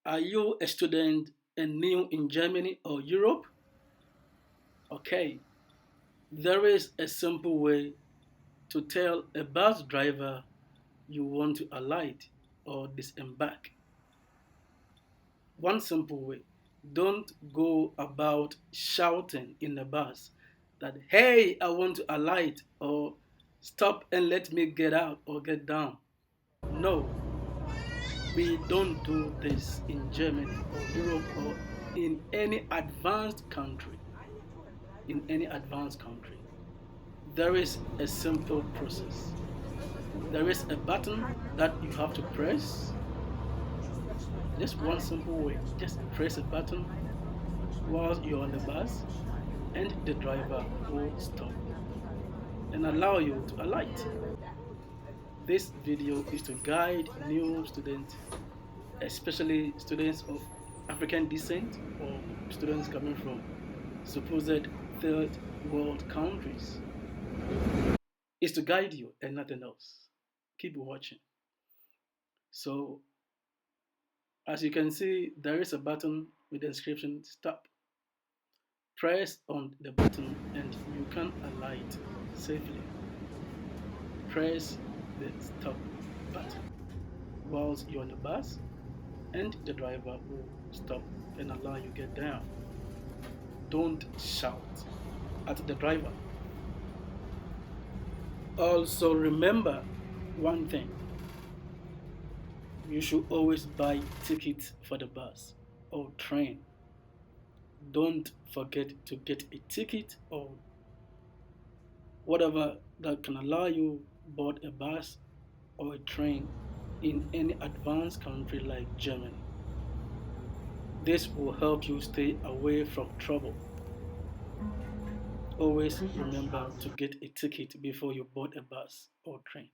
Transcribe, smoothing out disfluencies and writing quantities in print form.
Are you a student and new in Germany or Europe? Okay, there is a simple way to tell a bus driver you want to alight or disembark. One simple way. Don't go about shouting in the bus that, hey, I want to alight, or stop and let me get out or get down. No, we don't do this in Germany or Europe or in any advanced country. In any advanced country, there is a simple process. There is a button that you have to press. Just one simple way. Just press a button while you're on the bus, and the driver will stop and allow you to alight. This video is to guide new students, especially students of African descent or students coming from supposed third world countries. It's to guide you and nothing else. Keep watching. So, as you can see, there is a button with the inscription stop. Press on the button and you can alight safely. Press the stop button whilst you're on the bus, and the driver will stop and allow you get down. Don't shout at the driver. Also remember one thing. You should always buy tickets for the bus or train. Don't forget to get a ticket or whatever that can allow you board a bus or a train in any advanced country like Germany. This will help you stay away from trouble. Always remember to get a ticket before you board a bus or train.